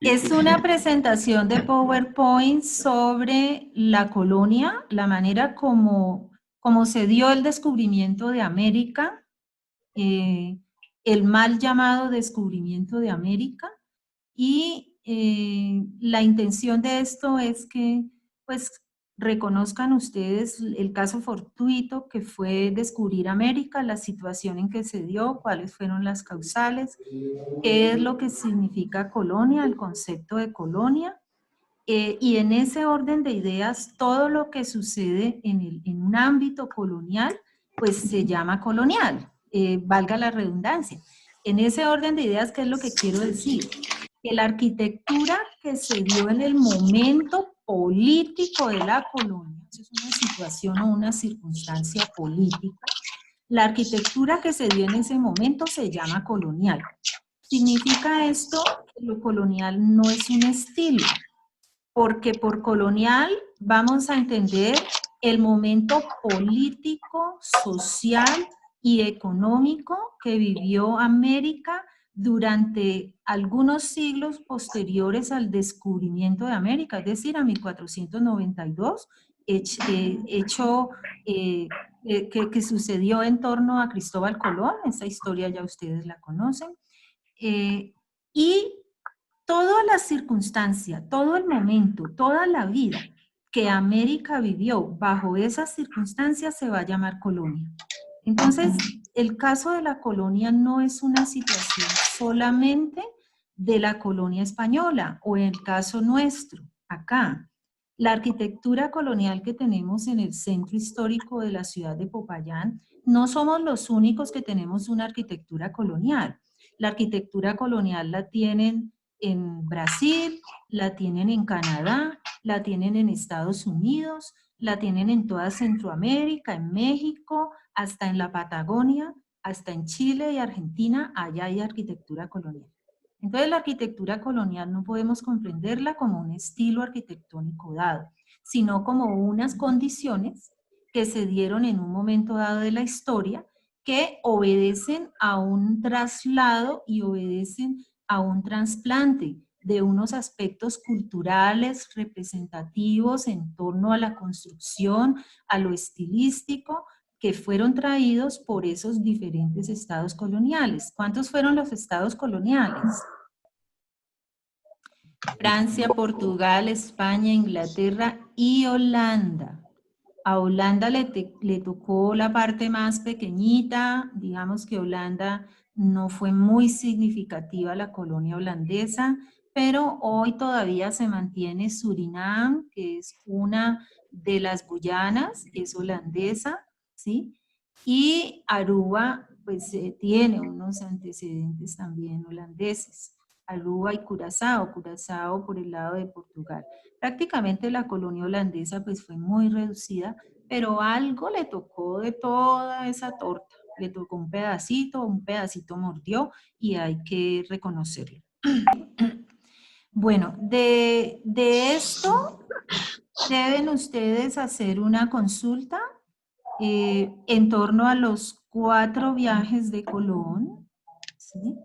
Es una presentación de PowerPoint sobre la colonia, la manera como se dio el descubrimiento de América, el mal llamado descubrimiento de América, y la intención de esto es que pues reconozcan ustedes el caso fortuito que fue descubrir América, la situación en que se dio, cuáles fueron las causales, qué es lo que significa colonia, el concepto de colonia, y en ese orden de ideas, todo lo que sucede en un ámbito colonial, pues se llama colonial, valga la redundancia. En ese orden de ideas, ¿qué es lo que quiero decir? Que la arquitectura que se dio en el momento político de la colonia, eso es una situación o una circunstancia política, la arquitectura que se dio en ese momento se llama colonial. ¿Significa esto que lo colonial no es un estilo? Porque por colonial vamos a entender el momento político, social y económico que vivió América durante algunos siglos posteriores al descubrimiento de América, es decir, a 1492, hecho que sucedió en torno a Cristóbal Colón, esa historia ya ustedes la conocen, y toda la circunstancia, todo el momento, toda la vida que América vivió bajo esas circunstancias se va a llamar colonia. Entonces, el caso de la colonia no es una situación solamente de la colonia española o en el caso nuestro, acá. La arquitectura colonial que tenemos en el centro histórico de la ciudad de Popayán, no somos los únicos que tenemos una arquitectura colonial. La arquitectura colonial la tienen en Brasil, la tienen en Canadá, la tienen en Estados Unidos, la tienen en toda Centroamérica, en México, hasta en la Patagonia, hasta en Chile y Argentina, allá hay arquitectura colonial. Entonces la arquitectura colonial no podemos comprenderla como un estilo arquitectónico dado, sino como unas condiciones que se dieron en un momento dado de la historia que obedecen a un traslado y obedecen a un trasplante de unos aspectos culturales representativos en torno a la construcción, a lo estilístico, que fueron traídos por esos diferentes estados coloniales. ¿Cuántos fueron los estados coloniales? Francia, Portugal, España, Inglaterra y Holanda. A Holanda le tocó la parte más pequeñita, digamos que Holanda no fue muy significativa la colonia holandesa, pero hoy todavía se mantiene Surinam, que es una de las Guyanas, es holandesa, ¿sí? Y Aruba, pues tiene unos antecedentes también holandeses. Aruba y Curazao, Curazao por el lado de Portugal. Prácticamente la colonia holandesa pues fue muy reducida, pero algo le tocó de toda esa torta. Le tocó un pedacito mordió y hay que reconocerlo. Bueno, de esto deben ustedes hacer una consulta en torno a los 4 viajes de Colón, ¿sí?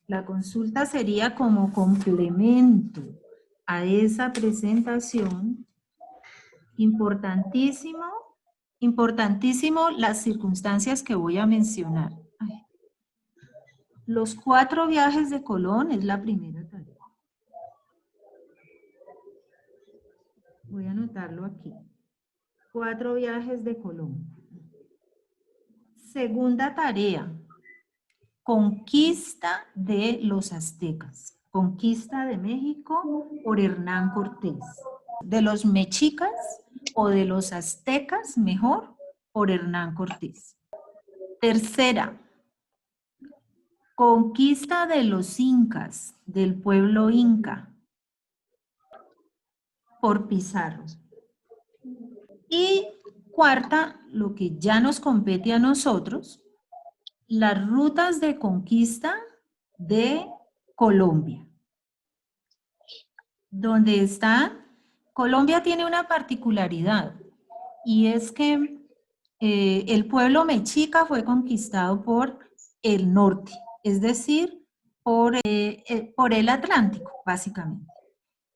La consulta sería como complemento a esa presentación. Importantísimo, importantísimo las circunstancias que voy a mencionar. Ay. Los 4 viajes de Colón es la primera tarea. Voy a anotarlo aquí. 4 viajes de Colón. Segunda tarea. Conquista de los aztecas. Conquista de México por Hernán Cortés. De los mexicas o de los aztecas, mejor, por Hernán Cortés. Tercera, conquista de los incas, del pueblo inca, por Pizarro. Y cuarta, lo que ya nos compete a nosotros, las rutas de conquista de Colombia. Donde está, Colombia tiene una particularidad y es que el pueblo mexica fue conquistado por el norte, es decir, por el Atlántico, básicamente.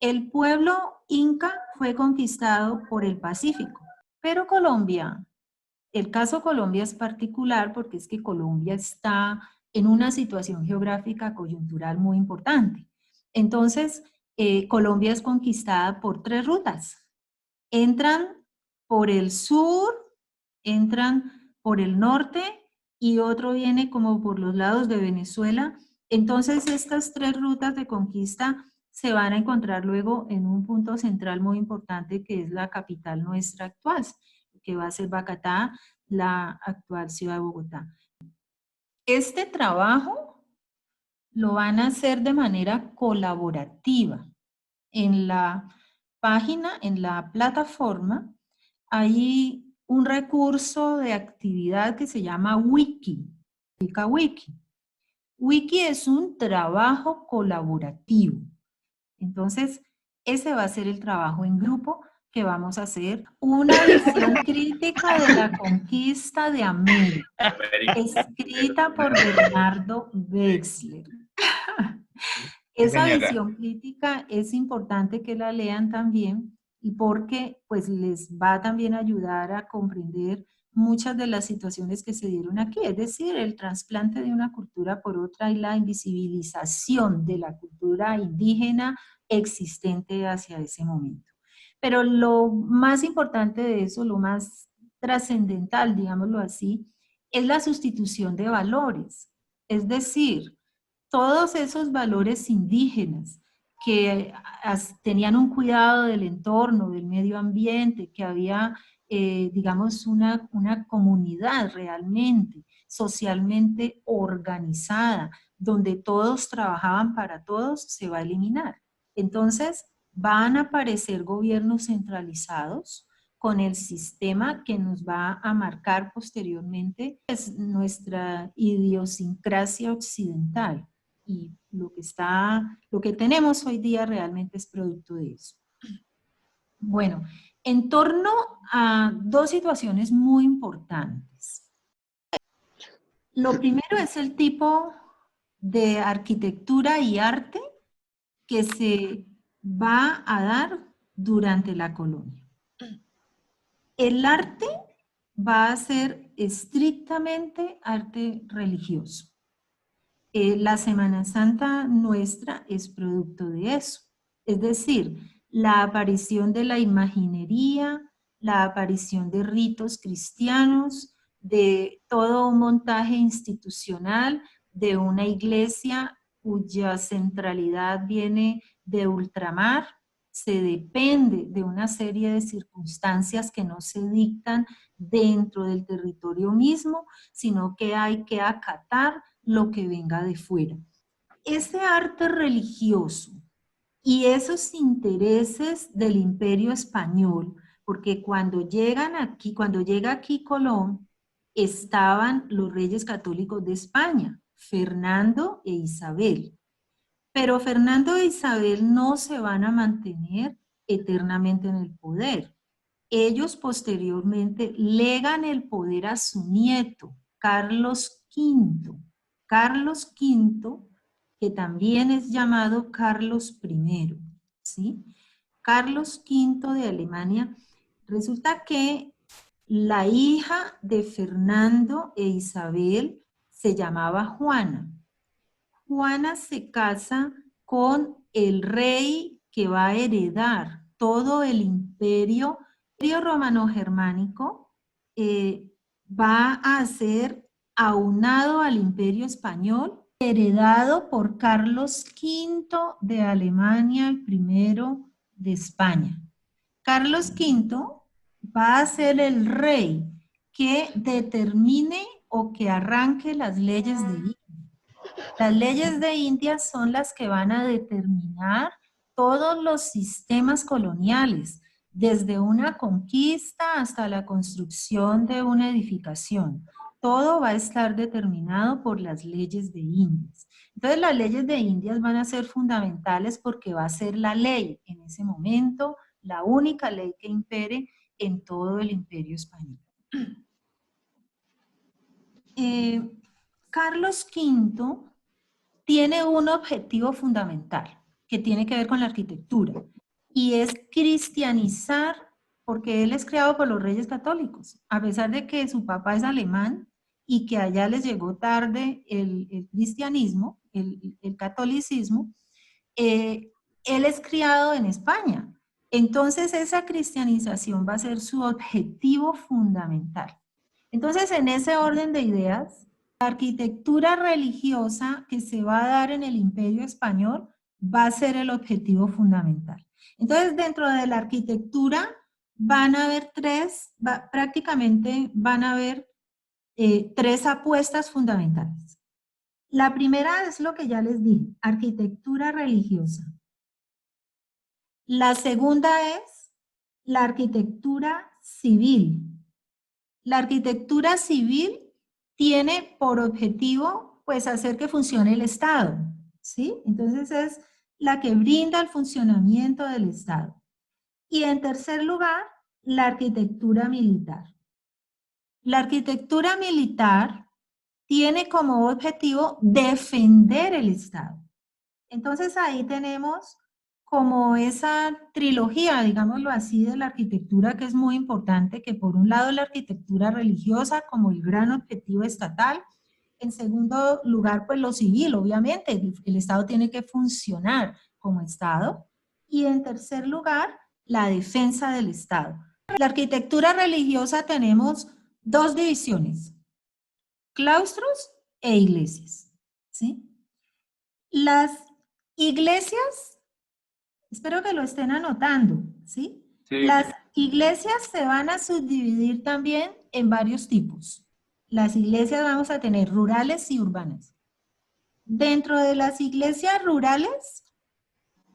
El pueblo inca fue conquistado por el Pacífico, pero Colombia, el caso Colombia es particular porque es que Colombia está en una situación geográfica coyuntural muy importante. Entonces, Colombia es conquistada por 3 rutas. Entran por el sur, entran por el norte y otro viene como por los lados de Venezuela. Entonces, estas 3 rutas de conquista se van a encontrar luego en un punto central muy importante que es la capital nuestra actual, que va a ser Bogotá, la actual ciudad de Bogotá. Este trabajo lo van a hacer de manera colaborativa. En la página, en la plataforma, hay un recurso de actividad que se llama Wiki. Wiki. Wiki es un trabajo colaborativo. Entonces, ese va a ser el trabajo en grupo que vamos a hacer. Una visión crítica de la conquista de América, escrita por Bernardo Wexler. Esa visión crítica es importante que la lean también y porque pues les va también a ayudar a comprender muchas de las situaciones que se dieron aquí, es decir, el trasplante de una cultura por otra y la invisibilización de la cultura indígena existente hacia ese momento. Pero lo más importante de eso, lo más trascendental, digámoslo así, es la sustitución de valores. Es decir, todos esos valores indígenas que tenían un cuidado del entorno, del medio ambiente, que había, digamos, una comunidad realmente, socialmente organizada, donde todos trabajaban para todos, se va a eliminar. Entonces, van a aparecer gobiernos centralizados con el sistema que nos va a marcar posteriormente pues, nuestra idiosincrasia occidental. Y lo que tenemos hoy día realmente es producto de eso. Bueno, en torno a 2 situaciones muy importantes. Lo primero es el tipo de arquitectura y arte que se va a dar durante la colonia. El arte va a ser estrictamente arte religioso. La Semana Santa nuestra es producto de eso. Es decir, la aparición de la imaginería, la aparición de ritos cristianos, de todo un montaje institucional de una iglesia cuya centralidad viene de ultramar, se depende de una serie de circunstancias que no se dictan dentro del territorio mismo, sino que hay que acatar lo que venga de fuera. Ese arte religioso y esos intereses del imperio español, porque cuando llegan aquí, cuando llega aquí Colón, estaban los reyes católicos de España, Fernando e Isabel. Pero Fernando e Isabel no se van a mantener eternamente en el poder. Ellos posteriormente legan el poder a su nieto, Carlos V. Carlos V, que también es llamado Carlos I, ¿sí? Carlos V de Alemania. Resulta que la hija de Fernando e Isabel se llamaba Juana. Juana se casa con el rey que va a heredar todo el imperio romano-germánico, va a ser aunado al imperio español, heredado por Carlos V de Alemania, el primero de España. Carlos V va a ser el rey que determine o que arranque las leyes de India. Las leyes de India son las que van a determinar todos los sistemas coloniales, desde una conquista hasta la construcción de una edificación. Todo va a estar determinado por las leyes de Indias. Entonces las leyes de Indias van a ser fundamentales porque va a ser la ley en ese momento, la única ley que impere en todo el imperio español. Carlos V tiene un objetivo fundamental que tiene que ver con la arquitectura y es cristianizar, porque él es criado por los reyes católicos, a pesar de que su papá es alemán y que allá les llegó tarde el cristianismo, el catolicismo, él es criado en España. Entonces esa cristianización va a ser su objetivo fundamental. Entonces, en ese orden de ideas, la arquitectura religiosa que se va a dar en el Imperio Español va a ser el objetivo fundamental. Entonces, dentro de la arquitectura van a haber prácticamente van a haber tres apuestas fundamentales. La primera es lo que ya les dije, arquitectura religiosa. La segunda es la arquitectura civil. La arquitectura civil tiene por objetivo, pues, hacer que funcione el Estado, ¿sí? Entonces es la que brinda el funcionamiento del Estado. Y en tercer lugar, la arquitectura militar. La arquitectura militar tiene como objetivo defender el Estado. Entonces ahí tenemos como esa trilogía, digámoslo así, de la arquitectura que es muy importante, que por un lado la arquitectura religiosa como el gran objetivo estatal, en segundo lugar pues lo civil, obviamente, el Estado tiene que funcionar como Estado, y en tercer lugar la defensa del Estado. La arquitectura religiosa tenemos dos divisiones, claustros e iglesias, ¿sí? Las iglesias, espero que lo estén anotando, ¿sí? Sí. Las iglesias se van a subdividir también en varios tipos. Las iglesias vamos a tener rurales y urbanas. Dentro de las iglesias rurales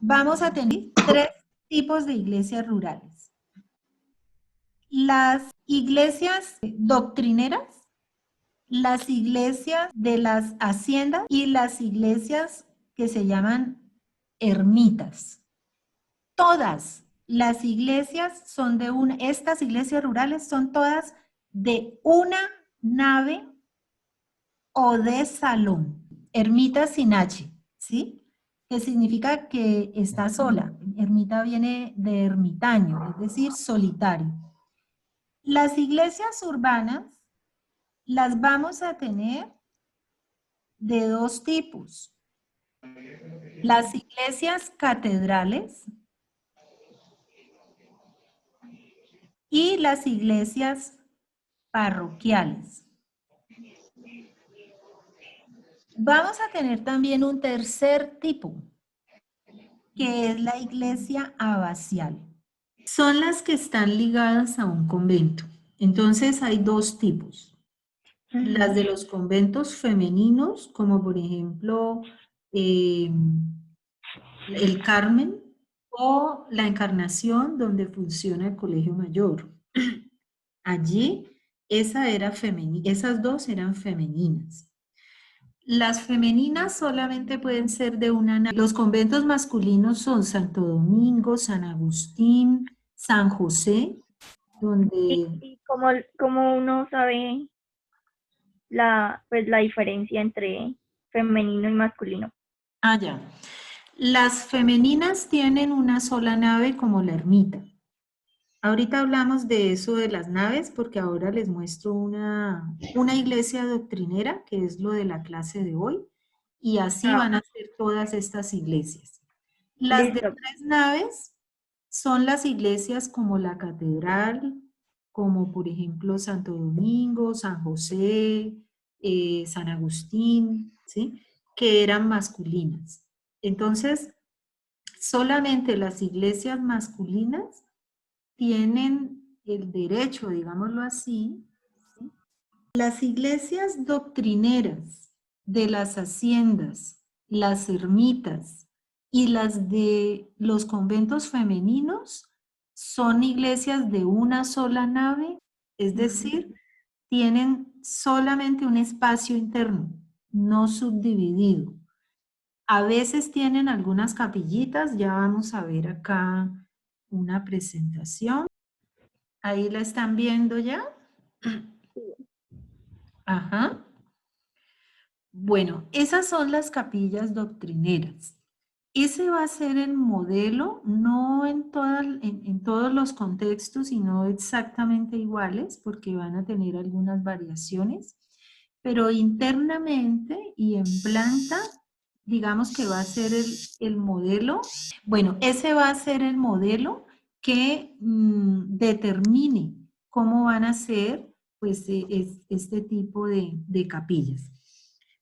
vamos a tener tres tipos de iglesias rurales. Las iglesias doctrineras, las iglesias de las haciendas y las iglesias que se llaman ermitas. Todas las iglesias son estas iglesias rurales son todas de una nave o de salón. Ermita sin H, ¿sí? Que significa que está sola. Ermita viene de ermitaño, es decir, solitario. Las iglesias urbanas las vamos a tener de dos tipos. Las iglesias catedrales y las iglesias parroquiales. Vamos a tener también un tercer tipo, que es la iglesia abacial. Son las que están ligadas a un convento. Entonces hay dos tipos. Las de los conventos femeninos, como por ejemplo el Carmen o la Encarnación, donde funciona el Colegio Mayor. Allí esas dos eran femeninas. Las femeninas solamente pueden ser de una nave. Los conventos masculinos son Santo Domingo, San Agustín, San José, donde... ¿Y cómo uno sabe pues, la diferencia entre femenino y masculino? Ah, ya. Las femeninas tienen una sola nave como la ermita. Ahorita hablamos de eso de las naves porque ahora les muestro una iglesia doctrinera, que es lo de la clase de hoy, y así van a ser todas estas iglesias. Las de Listo. 3 naves son las iglesias como la catedral, como por ejemplo Santo Domingo, San José, San Agustín, ¿sí? Que eran masculinas. Entonces, solamente las iglesias masculinas tienen el derecho, digámoslo así, ¿sí? Las iglesias doctrineras de las haciendas, las ermitas y las de los conventos femeninos son iglesias de una sola nave, es decir, tienen solamente un espacio interno, no subdividido. A veces tienen algunas capillitas, ya vamos a ver acá una presentación. Ahí la están viendo ya. Ajá. Bueno, esas son las capillas doctrineras. Ese va a ser el modelo, no en todos los contextos, sino exactamente iguales, porque van a tener algunas variaciones, pero internamente y en planta, digamos que va a ser el modelo. Bueno, ese va a ser el modelo que determine cómo van a ser pues, este tipo de capillas.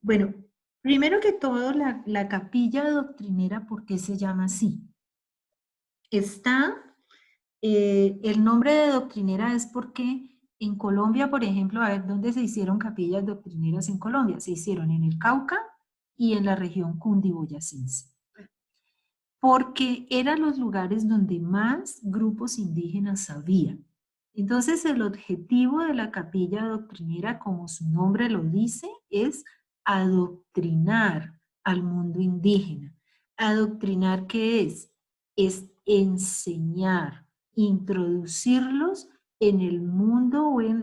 Bueno, primero que todo, la capilla doctrinera, ¿por qué se llama así? El nombre de doctrinera es porque en Colombia, por ejemplo, a ver, ¿dónde se hicieron capillas doctrineras en Colombia? Se hicieron en el Cauca y en la región cundiboyacense, porque eran los lugares donde más grupos indígenas había. Entonces, el objetivo de la capilla doctrinera, como su nombre lo dice, es adoctrinar al mundo indígena. ¿Adoctrinar qué es? Es enseñar, introducirlos en el mundo o en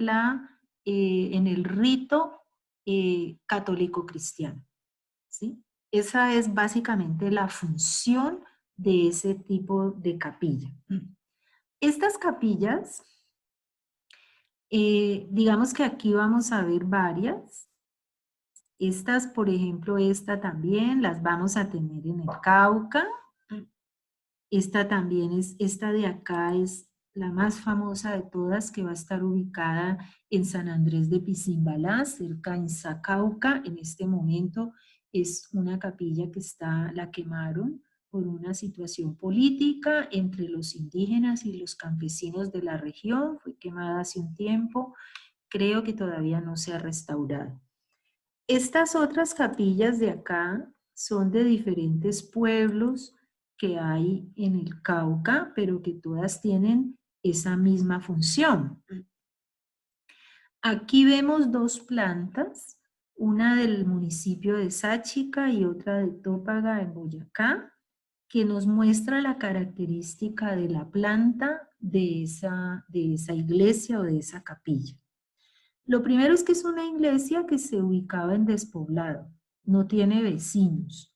el rito católico cristiano, ¿sí? Esa es básicamente la función de ese tipo de capilla. Estas capillas, digamos que aquí vamos a ver varias. Estas, por ejemplo, esta también las vamos a tener en el Cauca. Esta también esta de acá es la más famosa de todas, que va a estar ubicada en San Andrés de Pizimbalá, cerca en Sacauca. En este momento es una capilla que la quemaron por una situación política entre los indígenas y los campesinos de la región. Fue quemada hace un tiempo, creo que todavía no se ha restaurado. Estas otras capillas de acá son de diferentes pueblos que hay en el Cauca, pero que todas tienen esa misma función. Aquí vemos dos plantas, una del municipio de Sáchica y otra de Tópaga en Boyacá, que nos muestra la característica de la planta de esa iglesia o de esa capilla. Lo primero es que es una iglesia que se ubicaba en despoblado, no tiene vecinos.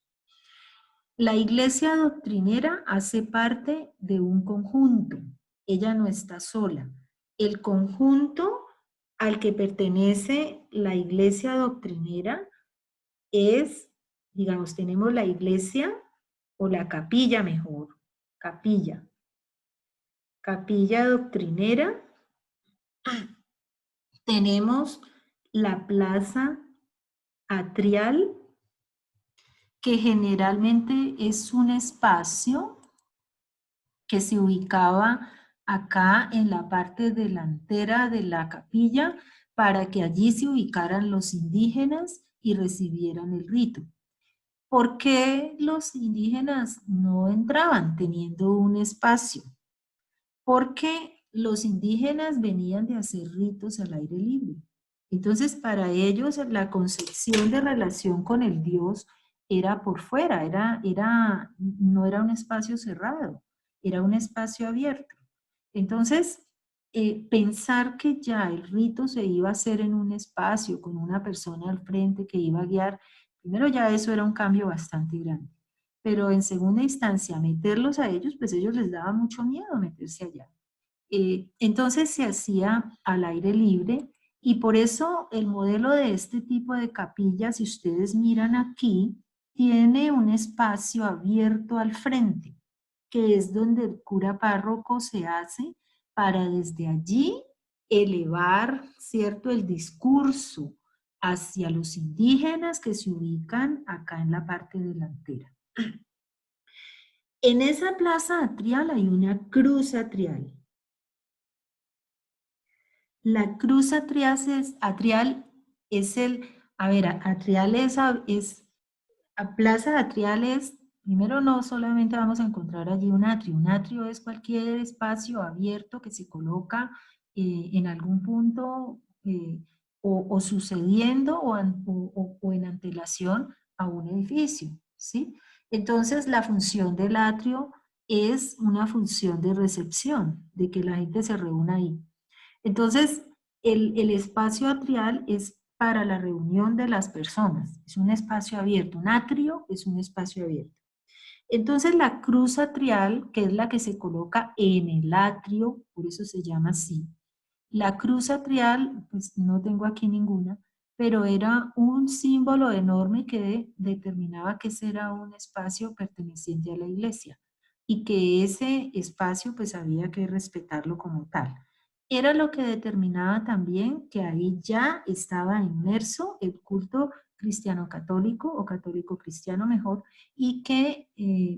La iglesia doctrinera hace parte de un conjunto, ella no está sola. El conjunto al que pertenece la iglesia doctrinera es, digamos, tenemos la iglesia o la capilla mejor, capilla doctrinera, tenemos la plaza atrial, que generalmente es un espacio que se ubicaba acá en la parte delantera de la capilla para que allí se ubicaran los indígenas y recibieran el rito. ¿Por qué los indígenas no entraban teniendo un espacio? Porque los indígenas venían de hacer ritos al aire libre. Entonces, para ellos la concepción de relación con el Dios era por fuera, no era un espacio cerrado, era un espacio abierto. Entonces, pensar que ya el rito se iba a hacer en un espacio con una persona al frente que iba a guiar, primero ya eso era un cambio bastante grande. Pero en segunda instancia, meterlos a ellos, pues ellos les daba mucho miedo meterse allá. Entonces se hacía al aire libre y por eso el modelo de este tipo de capilla, si ustedes miran aquí, tiene un espacio abierto al frente, que es donde el cura párroco se hace para desde allí elevar, ¿cierto?, el discurso hacia los indígenas que se ubican acá en la parte delantera. En esa plaza atrial hay una cruz atrial. La cruz atrial es a plaza atrial es, primero no solamente vamos a encontrar allí un atrio es cualquier espacio abierto que se coloca en algún punto o sucediendo o en antelación a un edificio, ¿sí? Entonces la función del atrio es una función de recepción, de que la gente se reúna ahí. Entonces, el espacio atrial es para la reunión de las personas. Es un espacio abierto. Un atrio es un espacio abierto. Entonces la cruz atrial, que es la que se coloca en el atrio, por eso se llama así. La cruz atrial, pues no tengo aquí ninguna, pero era un símbolo enorme que determinaba que ese era un espacio perteneciente a la iglesia y que ese espacio pues había que respetarlo como tal. Era lo que determinaba también que ahí ya estaba inmerso el culto cristiano católico o católico cristiano mejor, y que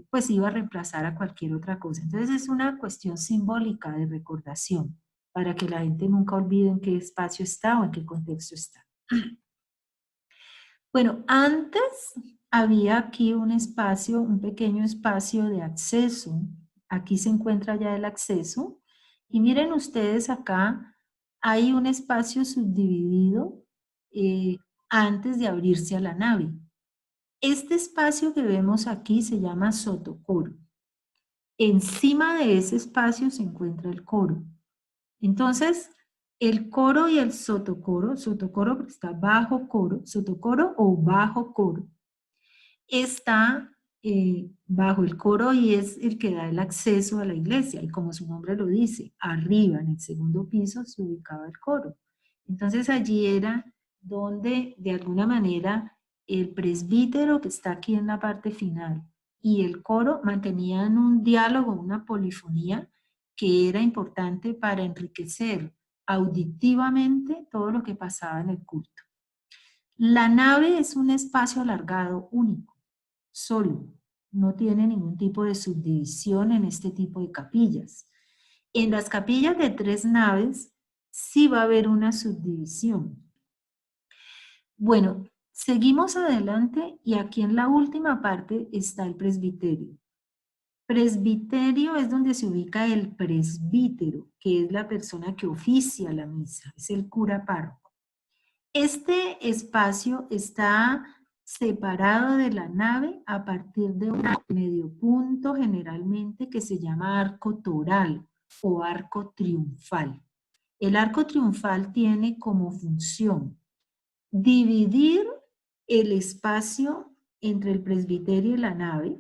pues iba a reemplazar a cualquier otra cosa. Entonces es una cuestión simbólica de recordación para que la gente nunca olvide en qué espacio está o en qué contexto está. Bueno, antes había aquí un espacio, un pequeño espacio de acceso. Aquí se encuentra ya el acceso. Y miren ustedes acá, hay un espacio subdividido antes de abrirse a la nave. Este espacio que vemos aquí se llama sotocoro. Encima de ese espacio se encuentra el coro. Entonces, el coro y el sotocoro porque está bajo coro, sotocoro o bajo coro, está bajo el coro y es el que da el acceso a la iglesia. Y como su nombre lo dice, arriba en el segundo piso se ubicaba el coro. Entonces allí era donde de alguna manera el presbítero que está aquí en la parte final y el coro mantenían un diálogo, una polifonía que era importante para enriquecer auditivamente todo lo que pasaba en el culto. La nave es un espacio alargado único, solo, no tiene ningún tipo de subdivisión en este tipo de capillas. En las capillas de 3 naves sí va a haber una subdivisión. Bueno, seguimos adelante y aquí en la última parte está el presbiterio. Presbiterio es donde se ubica el presbítero, que es la persona que oficia la misa, es el cura párroco. Este espacio está separado de la nave a partir de un medio punto generalmente que se llama arco toral o arco triunfal. El arco triunfal tiene como función dividir el espacio entre el presbiterio y la nave,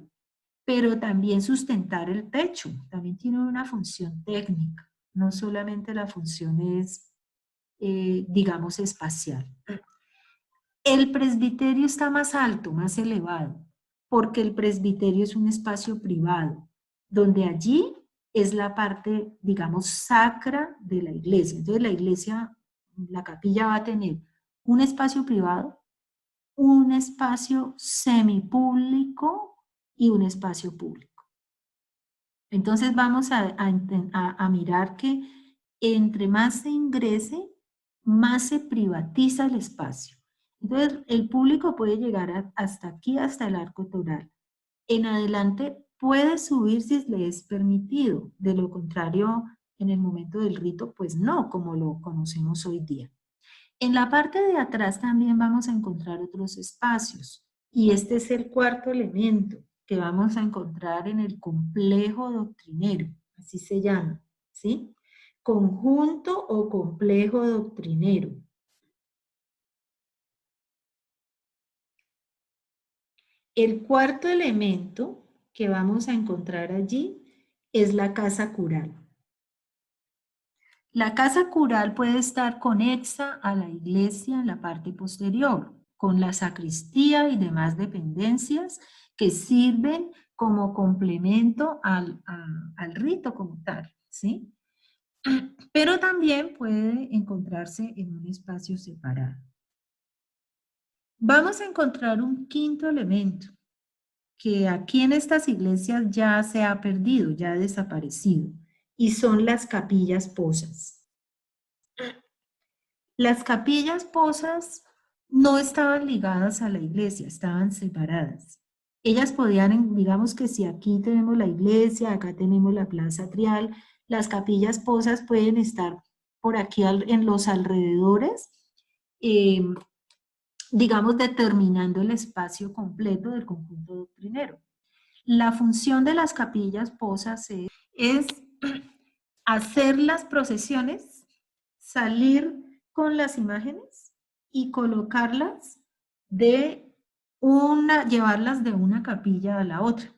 pero también sustentar el techo. También tiene una función técnica, no solamente la función es, digamos, espacial. El presbiterio está más alto, más elevado, porque el presbiterio es un espacio privado, donde allí es la parte, digamos, sacra de la iglesia. Entonces la iglesia, la capilla va a tener un espacio privado, un espacio semipúblico y un espacio público. Entonces vamos a mirar que entre más se ingrese, más se privatiza el espacio. Entonces el público puede llegar hasta aquí, hasta el arco toral. En adelante puede subir si le es permitido. De lo contrario, en el momento del rito, pues no, como lo conocemos hoy día. En la parte de atrás también vamos a encontrar otros espacios. Y este es el cuarto elemento que vamos a encontrar en el complejo doctrinero, así se llama, ¿sí? Conjunto o complejo doctrinero. El cuarto elemento que vamos a encontrar allí es la casa cural. La casa cural puede estar conexa a la iglesia en la parte posterior, con la sacristía y demás dependencias que sirven como complemento al rito como tal, ¿sí? Pero también puede encontrarse en un espacio separado. Vamos a encontrar un quinto elemento que aquí en estas iglesias ya se ha perdido, ya ha desaparecido, y son las capillas posas. Las capillas posas no estaban ligadas a la iglesia, estaban separadas. Ellas podían, digamos que si aquí tenemos la iglesia, acá tenemos la plaza atrial, las capillas posas pueden estar por aquí en los alrededores, digamos determinando el espacio completo del conjunto doctrinero. La función de las capillas posas es hacer las procesiones, salir con las imágenes y colocarlas llevarlas de una capilla a la otra.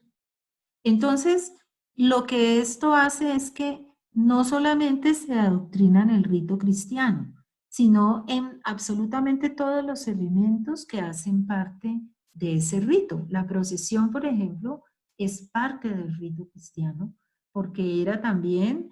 Entonces, lo que esto hace es que no solamente se adoctrina en el rito cristiano, sino en absolutamente todos los elementos que hacen parte de ese rito. La procesión, por ejemplo, es parte del rito cristiano porque era también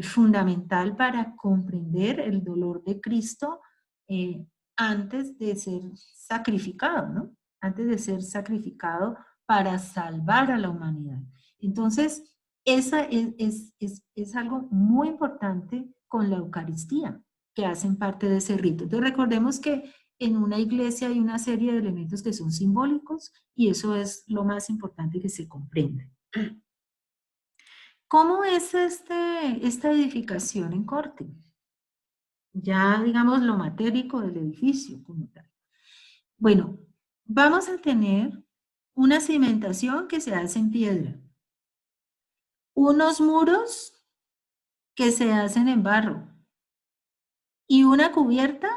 fundamental para comprender el dolor de Cristo eh, antes de ser sacrificado, ¿no? Antes de ser sacrificado para salvar a la humanidad. Entonces, esa es algo muy importante con la Eucaristía, que hacen parte de ese rito. Entonces, recordemos que en una iglesia hay una serie de elementos que son simbólicos y eso es lo más importante que se comprende. ¿Cómo es esta edificación en corte? Ya digamos lo matérico del edificio como tal. Bueno, vamos a tener una cimentación que se hace en piedra, unos muros que se hacen en barro y una cubierta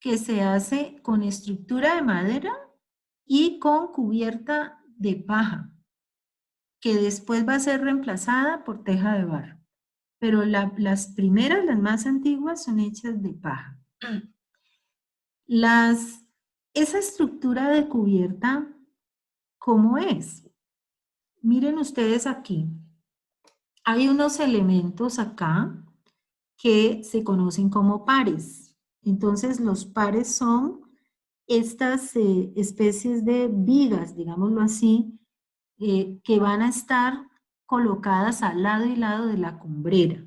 que se hace con estructura de madera y con cubierta de paja, que después va a ser reemplazada por teja de barro. Pero las primeras, las más antiguas, son hechas de paja. Esa estructura de cubierta, ¿cómo es? Miren ustedes aquí. Hay unos elementos acá que se conocen como pares. Entonces, los pares son estas especies de vigas, digámoslo así, que van a estar colocadas al lado y lado de la cumbrera,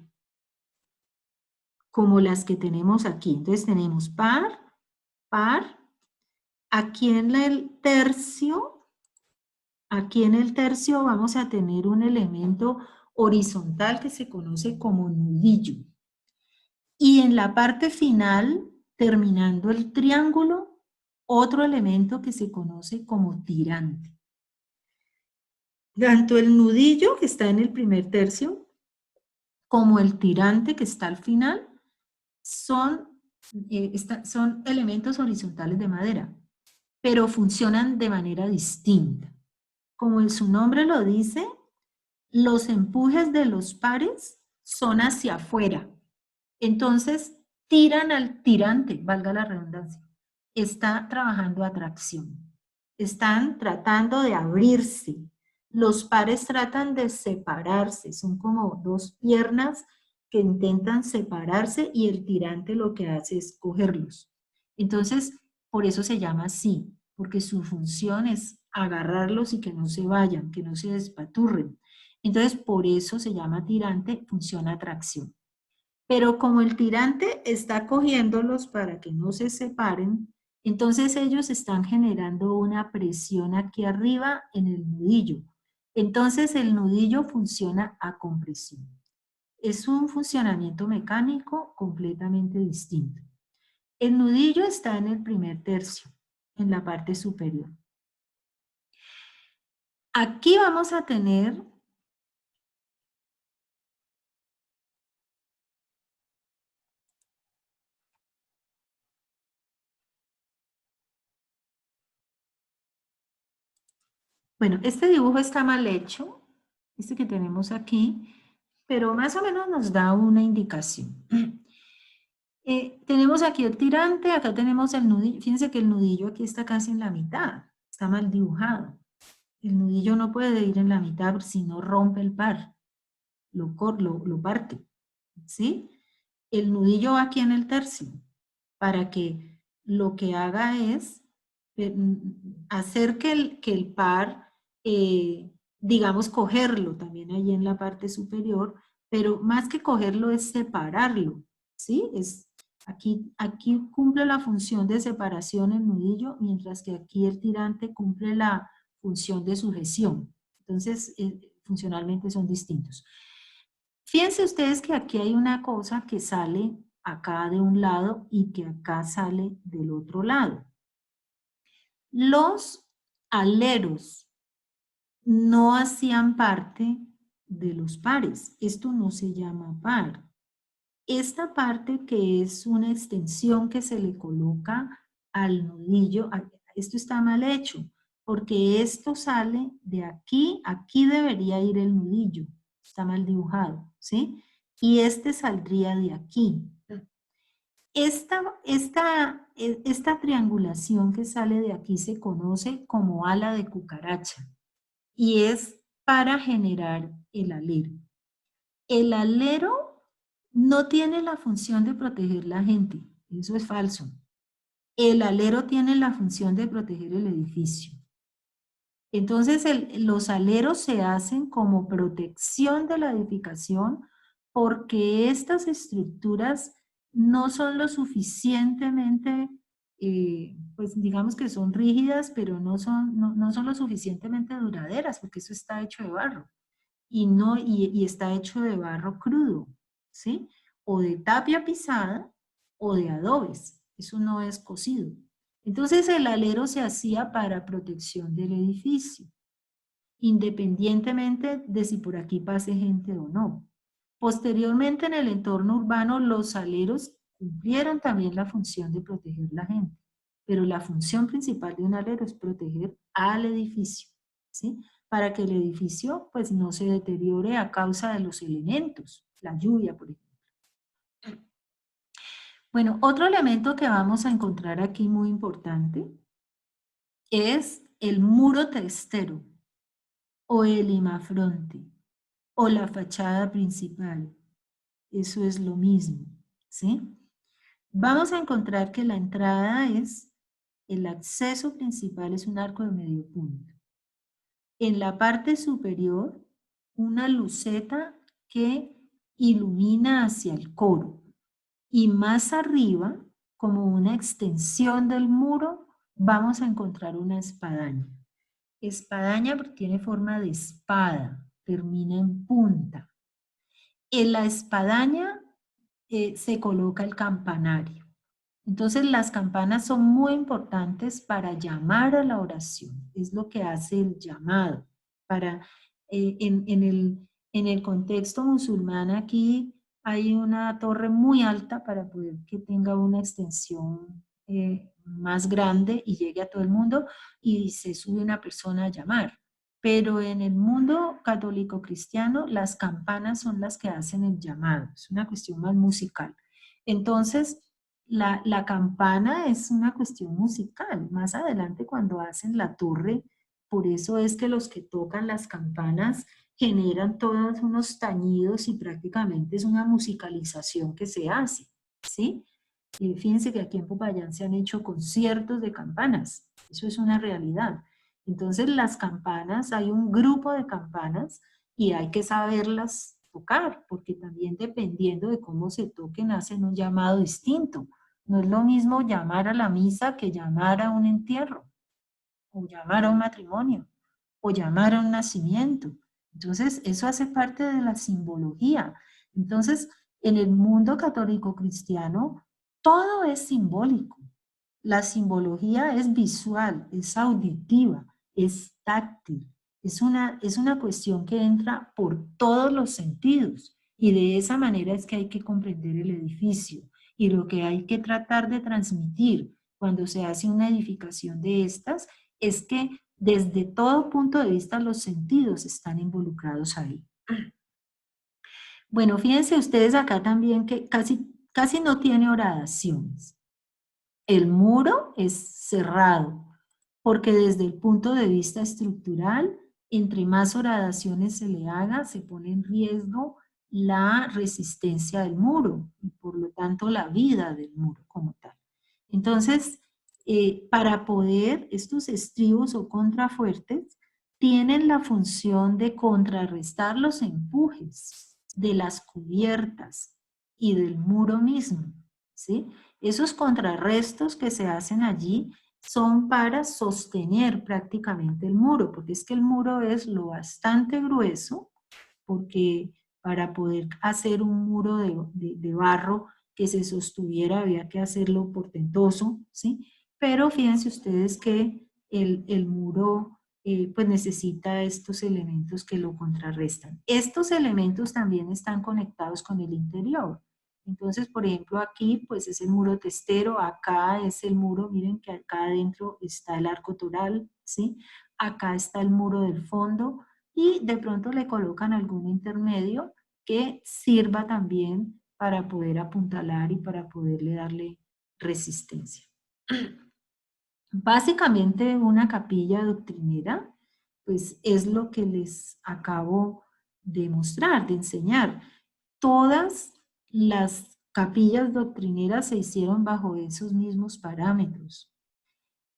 como las que tenemos aquí. Entonces, tenemos par, par. Aquí en el tercio vamos a tener un elemento horizontal que se conoce como nudillo. Y en la parte final, terminando el triángulo, otro elemento que se conoce como tirante. Tanto el nudillo, que está en el primer tercio, como el tirante, que está al final, son elementos horizontales de madera, pero funcionan de manera distinta. Como su nombre lo dice, los empujes de los pares son hacia afuera. Entonces, tiran al tirante, valga la redundancia. Está trabajando atracción. Están tratando de abrirse. Los pares tratan de separarse. Son como dos piernas que intentan separarse y el tirante lo que hace es cogerlos. Entonces, por eso se llama así, porque su función es agarrarlos y que no se vayan, que no se despaturren. Entonces, por eso se llama tirante, funciona atracción. Pero como el tirante está cogiéndolos para que no se separen, entonces ellos están generando una presión aquí arriba en el nudillo. Entonces el nudillo funciona a compresión. Es un funcionamiento mecánico completamente distinto. El nudillo está en el primer tercio, en la parte superior. Aquí vamos a tener bueno, este dibujo está mal hecho, este que tenemos aquí, pero más o menos nos da una indicación. Tenemos aquí el tirante, acá tenemos el nudillo. Fíjense que el nudillo aquí está casi en la mitad, está mal dibujado. El nudillo no puede ir en la mitad si no rompe el par, lo parte, ¿sí? El nudillo va aquí en el tercio, para que lo que haga es hacer que el par, digamos, cogerlo también allí en la parte superior, pero más que cogerlo es separarlo, ¿sí? Aquí cumple la función de separación el nudillo, mientras que aquí el tirante cumple la función de sujeción. Entonces, funcionalmente son distintos. Fíjense ustedes que aquí hay una cosa que sale acá de un lado y que acá sale del otro lado. Los aleros no hacían parte de los pares. Esto no se llama par. Esta parte que es una extensión que se le coloca al nudillo. Esto está mal hecho, porque esto sale de aquí, aquí debería ir el nudillo, está mal dibujado, ¿sí? Y este saldría de aquí. Esta triangulación que sale de aquí se conoce como ala de cucaracha y es para generar el alero. El alero no tiene la función de proteger la gente, eso es falso. El alero tiene la función de proteger el edificio. Entonces los aleros se hacen como protección de la edificación porque estas estructuras no son lo suficientemente, pues digamos que son rígidas, pero no son lo suficientemente duraderas porque eso está hecho de barro y está hecho de barro crudo, ¿sí? O de tapia pisada o de adobes, eso no es cocido. Entonces el alero se hacía para protección del edificio, independientemente de si por aquí pase gente o no. Posteriormente en el entorno urbano los aleros cumplieron también la función de proteger la gente, pero la función principal de un alero es proteger al edificio, ¿sí? Para que el edificio pues no se deteriore a causa de los elementos, la lluvia por ejemplo. Bueno, otro elemento que vamos a encontrar aquí muy importante es el muro testero o el imafronte o la fachada principal. Eso es lo mismo, ¿sí? Vamos a encontrar que la entrada es, el acceso principal es un arco de medio punto. En la parte superior, una luceta que ilumina hacia el coro. Y más arriba, como una extensión del muro, vamos a encontrar una espadaña. Espadaña porque tiene forma de espada, termina en punta. En la espadaña se coloca el campanario. Entonces las campanas son muy importantes para llamar a la oración. Es lo que hace el llamado. Para, en el contexto musulmán aquí hay una torre muy alta para poder que tenga una extensión más grande y llegue a todo el mundo y se sube una persona a llamar. Pero en el mundo católico cristiano las campanas son las que hacen el llamado. Es una cuestión más musical. Entonces, la campana es una cuestión musical. Más adelante cuando hacen la torre, por eso es que los que tocan las campanas generan todos unos tañidos y prácticamente es una musicalización que se hace, ¿sí? Fíjense que aquí en Popayán se han hecho conciertos de campanas. Eso es una realidad. Entonces las campanas, hay un grupo de campanas y hay que saberlas tocar, porque también dependiendo de cómo se toquen hacen un llamado distinto. No es lo mismo llamar a la misa que llamar a un entierro, o llamar a un matrimonio, o llamar a un nacimiento. Entonces, eso hace parte de la simbología. Entonces, en el mundo católico cristiano, todo es simbólico. La simbología es visual, es auditiva, es táctil. Es una cuestión que entra por todos los sentidos. Y de esa manera es que hay que comprender el edificio. Y lo que hay que tratar de transmitir cuando se hace una edificación de estas es que desde todo punto de vista los sentidos están involucrados ahí. Bueno, fíjense ustedes acá también que casi no tiene horadaciones. El muro es cerrado, porque desde el punto de vista estructural, entre más horadaciones se le haga, se pone en riesgo la resistencia del muro y por lo tanto la vida del muro como tal. Entonces, para poder, estos estribos o contrafuertes tienen la función de contrarrestar los empujes de las cubiertas y del muro mismo, ¿sí? Esos contrarrestos que se hacen allí son para sostener prácticamente el muro, porque es que el muro es lo bastante grueso, porque para poder hacer un muro de barro que se sostuviera había que hacerlo portentoso, ¿sí? Pero fíjense ustedes que el muro pues necesita estos elementos que lo contrarrestan. Estos elementos también están conectados con el interior. Entonces, por ejemplo, aquí pues es el muro testero, acá es el muro, miren que acá adentro está el arco toral, ¿sí? Acá está el muro del fondo y de pronto le colocan algún intermedio que sirva también para poder apuntalar y para poderle darle resistencia. Básicamente una capilla doctrinera, pues es lo que les acabo de mostrar, de enseñar. Todas las capillas doctrineras se hicieron bajo esos mismos parámetros.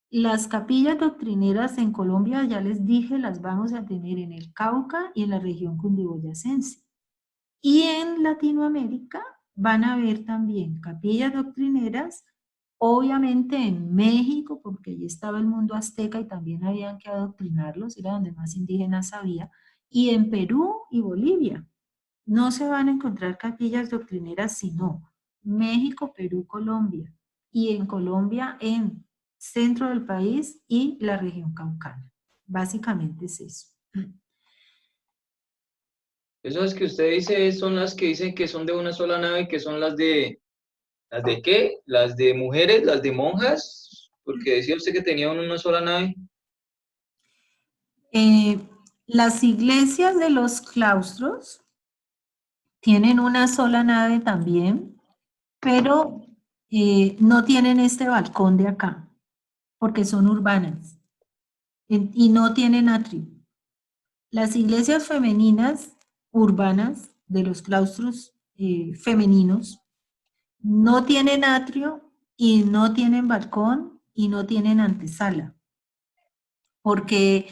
Las capillas doctrineras en Colombia, ya les dije, las vamos a tener en el Cauca y en la región cundiboyacense. Y en Latinoamérica van a ver también capillas doctrineras, obviamente en México, porque allí estaba el mundo azteca y también habían que adoctrinarlos, era donde más indígenas había, y en Perú y Bolivia. No se van a encontrar capillas doctrineras sino México, Perú, Colombia. Y en Colombia, en centro del país y la región caucana. Básicamente es eso. Esas que usted dice son las que dicen que son de una sola nave, que son ¿las de qué? ¿Las de mujeres, las de monjas? Porque decía usted que tenían una sola nave. Las iglesias de los claustros tienen una sola nave también, pero no tienen este balcón de acá, porque son urbanas y no tienen atrio. Las iglesias femeninas urbanas de los claustros femeninos no tienen atrio y no tienen balcón y no tienen antesala, porque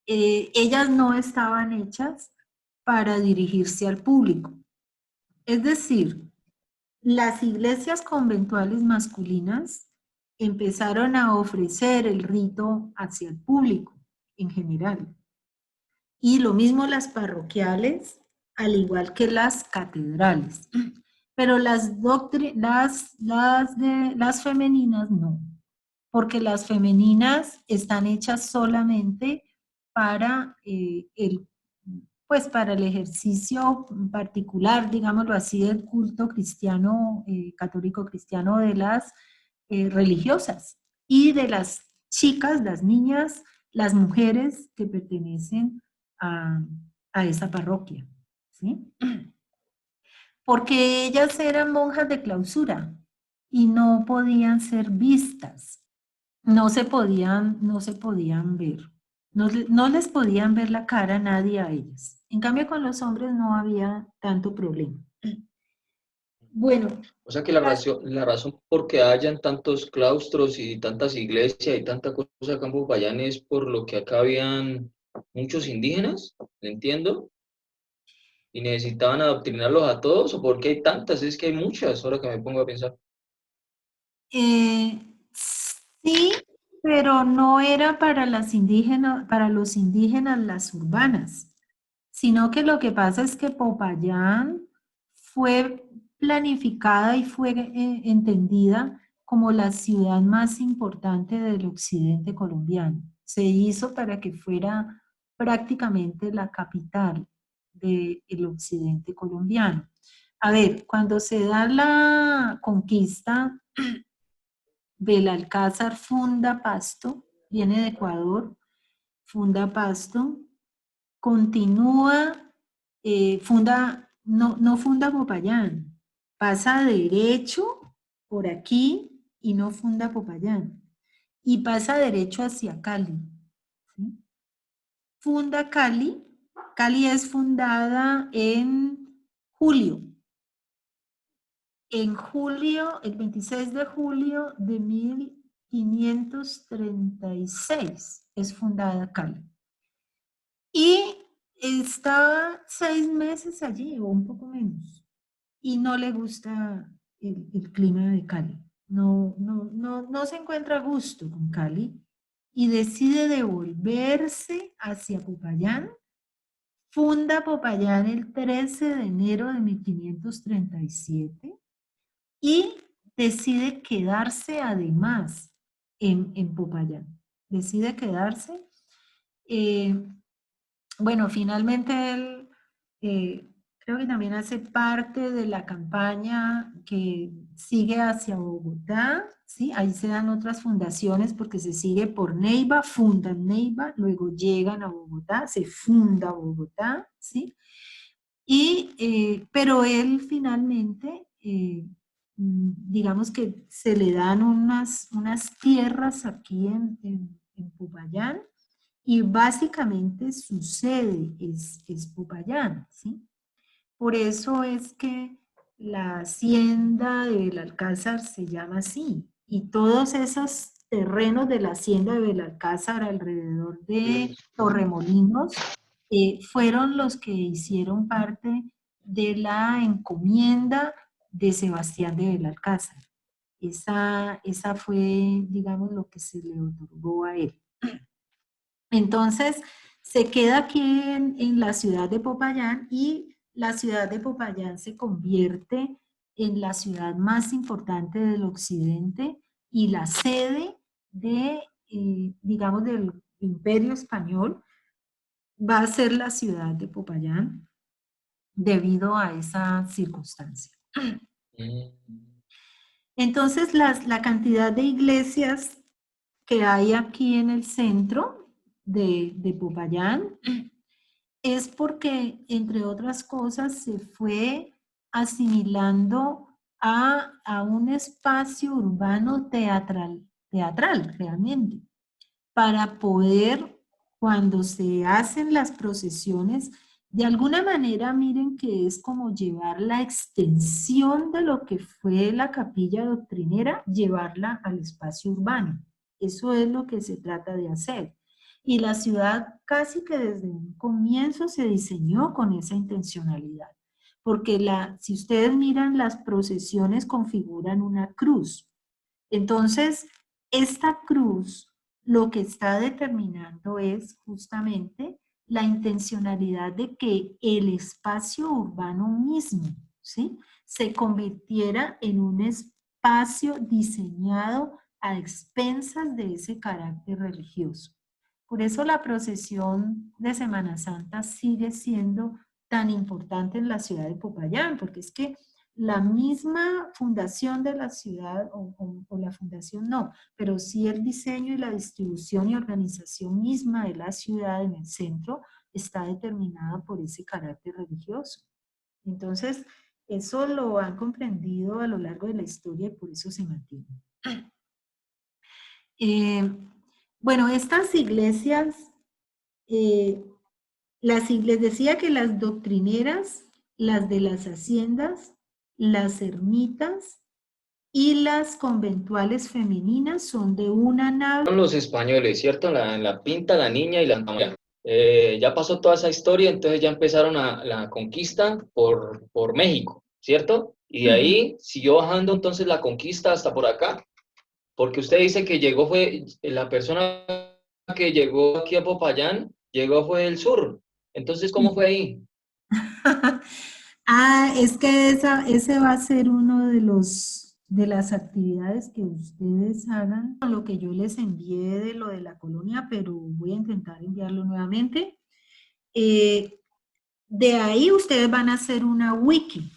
ellas no estaban hechas para dirigirse al público. Es decir, las iglesias conventuales masculinas empezaron a ofrecer el rito hacia el público en general. Y lo mismo las parroquiales, al igual que las catedrales. Pero las femeninas no, porque las femeninas están hechas solamente para pues para el ejercicio particular, digámoslo así, del culto cristiano, católico cristiano de las religiosas y de las chicas, las niñas, las mujeres que pertenecen a, a esa parroquia, ¿sí? Porque ellas eran monjas de clausura y no podían ser vistas, no se podían ver, no les podían ver la cara a nadie a ellas. En cambio, con los hombres no había tanto problema. Bueno, O sea que la razón por que hayan tantos claustros y tantas iglesias y tanta cosa acá en Popayán es por lo que acá habían muchos indígenas, ¿entiendo? Y necesitaban adoctrinarlos a todos, o porque hay tantas, es que hay muchas, ahora que me pongo a pensar. sí, pero no era para las indígenas, para los indígenas las urbanas, sino que lo que pasa es que Popayán fue planificada y fue entendida como la ciudad más importante del occidente colombiano. Se hizo para que fuera prácticamente la capital del occidente colombiano. A ver, cuando se da la conquista, Belalcázar funda Pasto, viene de Ecuador, funda Pasto, continúa, no funda Popayán, pasa derecho por aquí y no funda Popayán, y pasa derecho hacia Cali, ¿sí? Funda Cali, Cali es fundada en julio, el 26 de julio de 1536 es fundada Cali. Y está 6 meses allí, o un poco menos, y no le gusta el clima de Cali. No se encuentra a gusto con Cali y decide devolverse hacia Popayán. Funda Popayán el 13 de enero de 1537 y decide quedarse además en Popayán. Decide quedarse. Bueno, finalmente él Creo que también hace parte de la campaña que sigue hacia Bogotá, ¿sí? Ahí se dan otras fundaciones porque se sigue por Neiva, fundan Neiva, luego llegan a Bogotá, se funda Bogotá, ¿sí? Pero él finalmente, digamos que se le dan unas tierras aquí en Popayán y básicamente su sede es Popayán, ¿sí? Por eso es que la hacienda de Belalcázar se llama así. Y todos esos terrenos de la hacienda de Belalcázar alrededor de Torremolinos fueron los que hicieron parte de la encomienda de Sebastián de Belalcázar. Esa fue, digamos, lo que se le otorgó a él. Entonces, se queda aquí en la ciudad de Popayán y la ciudad de Popayán se convierte en la ciudad más importante del occidente y la sede de, digamos, del Imperio Español va a ser la ciudad de Popayán debido a esa circunstancia. Entonces, la cantidad de iglesias que hay aquí en el centro de Popayán es porque, entre otras cosas, se fue asimilando a un espacio urbano teatral realmente, para poder, cuando se hacen las procesiones, de alguna manera miren que es como llevar la extensión de lo que fue la capilla doctrinera, llevarla al espacio urbano. Eso es lo que se trata de hacer. Y la ciudad casi que desde un comienzo se diseñó con esa intencionalidad. Porque si ustedes miran, las procesiones configuran una cruz. Entonces, esta cruz lo que está determinando es justamente la intencionalidad de que el espacio urbano mismo, ¿sí?, se convirtiera en un espacio diseñado a expensas de ese carácter religioso. Por eso la procesión de Semana Santa sigue siendo tan importante en la ciudad de Popayán, porque es que la misma fundación de la ciudad, o la fundación no, pero sí el diseño y la distribución y organización misma de la ciudad en el centro está determinada por ese carácter religioso. Entonces, eso lo han comprendido a lo largo de la historia y por eso se mantiene. Bueno, estas iglesias, les decía que las doctrineras, las de las haciendas, las ermitas y las conventuales femeninas son de una nave. Son los españoles, ¿cierto? La Pinta, la Niña y la María. Ya pasó toda esa historia, entonces ya empezaron la conquista por México, ¿cierto? Y de ahí siguió bajando entonces la conquista hasta por acá, porque usted dice que llegó fue, la persona que llegó aquí a Popayán, llegó fue del sur. Entonces, ¿cómo fue ahí? Es que ese va a ser uno de las actividades que ustedes hagan, con lo que yo les envié de lo de la colonia, pero voy a intentar enviarlo nuevamente. De ahí ustedes van a hacer una wiki.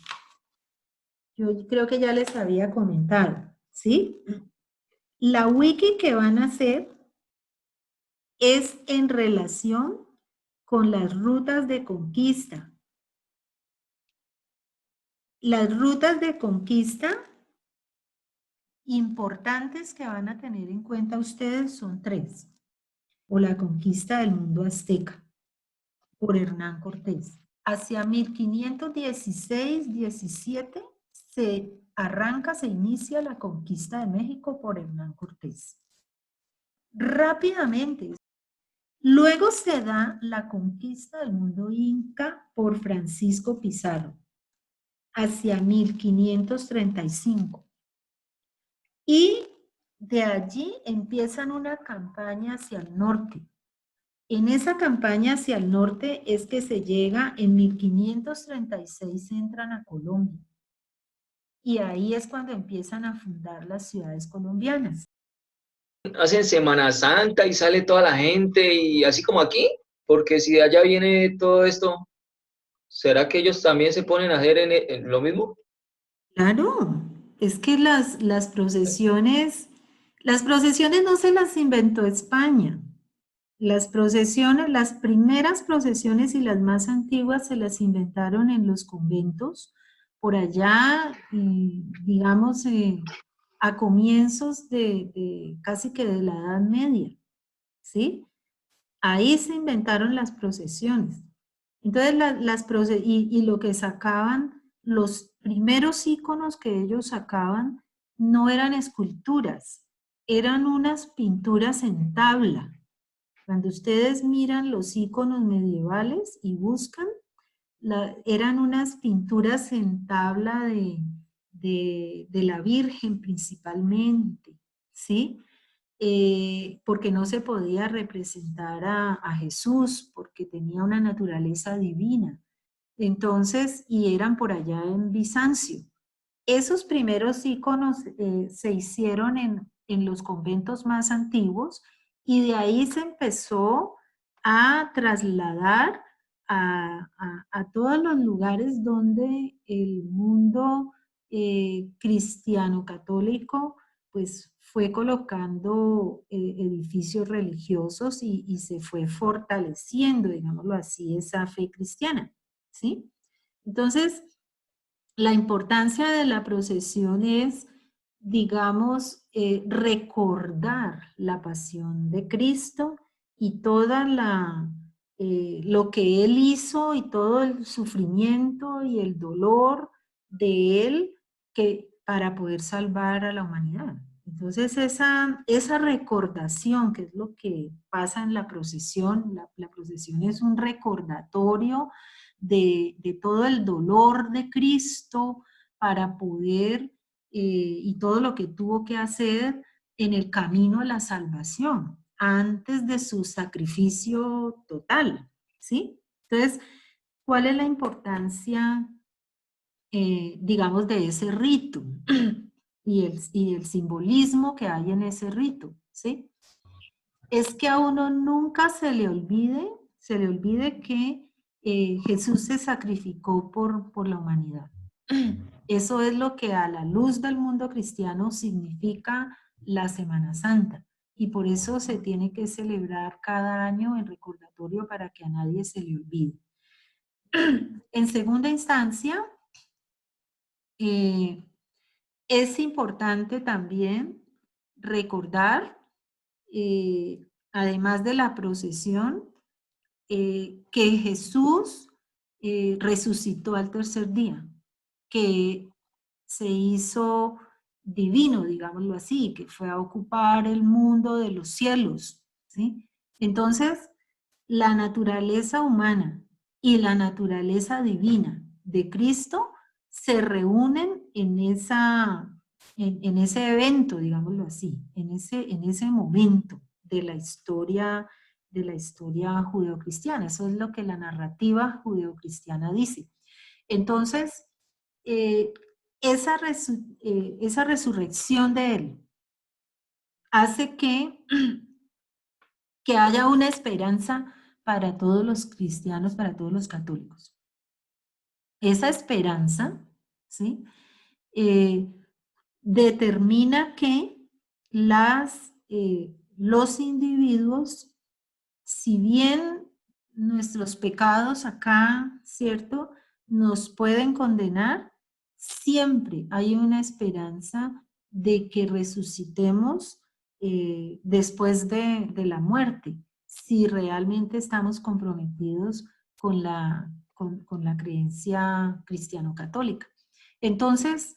Yo creo que ya les había comentado, ¿sí? La wiki que van a hacer es en relación con las rutas de conquista. Las rutas de conquista importantes que van a tener en cuenta ustedes son 3. O la conquista del mundo azteca por Hernán Cortés. Hacia 1516-17 se inicia la conquista de México por Hernán Cortés. Rápidamente. Luego se da la conquista del mundo inca por Francisco Pizarro hacia 1535. Y de allí empiezan una campaña hacia el norte. En esa campaña hacia el norte es que se llega, en 1536 entran a Colombia. Y ahí es cuando empiezan a fundar las ciudades colombianas. Hacen Semana Santa y sale toda la gente y así como aquí, porque si de allá viene todo esto, ¿Será que ellos también se ponen a hacer en lo mismo? Claro, es que las procesiones no se las inventó España. Las procesiones, las primeras procesiones y las más antiguas se las inventaron en los conventos, por allá, digamos, a comienzos de casi que de la Edad Media, ¿sí? Ahí se inventaron las procesiones. Entonces, y lo que sacaban, los primeros íconos que ellos sacaban no eran esculturas, eran unas pinturas en tabla. Cuando ustedes miran los íconos medievales y buscan, eran unas pinturas en tabla de la Virgen principalmente, ¿sí? Porque no se podía representar a Jesús, porque tenía una naturaleza divina. Entonces, y eran por allá en Bizancio. Esos primeros íconos se hicieron en los conventos más antiguos y de ahí se empezó a trasladar a todos los lugares donde el mundo cristiano católico pues fue colocando edificios religiosos y se fue fortaleciendo, digámoslo así, esa fe cristiana, ¿sí? Entonces, la importancia de la procesión es, digamos, recordar la pasión de Cristo y toda lo que Él hizo y todo el sufrimiento y el dolor de Él para poder salvar a la humanidad. Entonces, esa recordación, que es lo que pasa en la procesión, la procesión es un recordatorio de todo el dolor de Cristo para poder, y todo lo que tuvo que hacer en el camino a la salvación, antes de su sacrificio total, ¿sí? Entonces, ¿cuál es la importancia, digamos, de ese rito y el simbolismo que hay en ese rito, ¿sí? Es que a uno nunca se le olvide que Jesús se sacrificó por la humanidad. Eso es lo que a la luz del mundo cristiano significa la Semana Santa. Y por eso se tiene que celebrar cada año en recordatorio para que a nadie se le olvide. En segunda instancia, es importante también recordar, además de la procesión, que Jesús resucitó al tercer día, que se hizo divino, digámoslo así, que fue a ocupar el mundo de los cielos, ¿sí? Entonces, la naturaleza humana y la naturaleza divina de Cristo se reúnen en ese evento, digámoslo así, en ese momento de la historia judeocristiana. Eso es lo que la narrativa judeocristiana dice. Entonces, esa resurrección de Él hace que haya una esperanza para todos los cristianos, para todos los católicos. Esa esperanza, ¿sí? Determina que los individuos, si bien nuestros pecados acá, ¿cierto?, nos pueden condenar, siempre hay una esperanza de que resucitemos después de la muerte, si realmente estamos comprometidos con la creencia cristiano-católica. Entonces,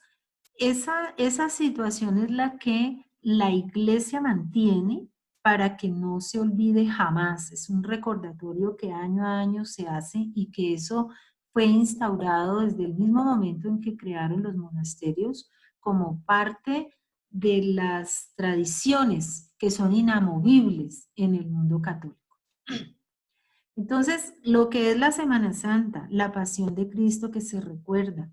esa situación es la que la Iglesia mantiene para que no se olvide jamás. Es un recordatorio que año a año se hace y que eso fue instaurado desde el mismo momento en que crearon los monasterios como parte de las tradiciones que son inamovibles en el mundo católico. Entonces, lo que es la Semana Santa, la pasión de Cristo que se recuerda,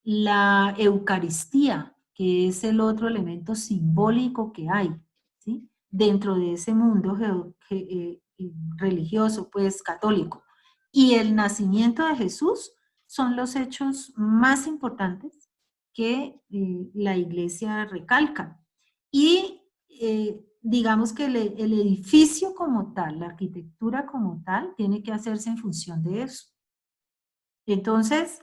la Eucaristía, que es el otro elemento simbólico que hay, ¿sí?, dentro de ese mundo religioso, pues católico, y el nacimiento de Jesús son los hechos más importantes que la iglesia recalca. Y digamos que el edificio como tal, la arquitectura como tal, tiene que hacerse en función de eso. Entonces,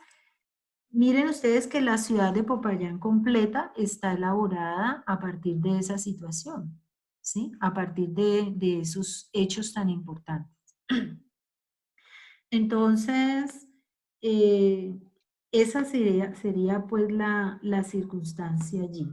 miren ustedes que la ciudad de Popayán completa está elaborada a partir de esa situación, ¿sí? A partir de esos hechos tan importantes. Entonces, esa sería pues la circunstancia allí.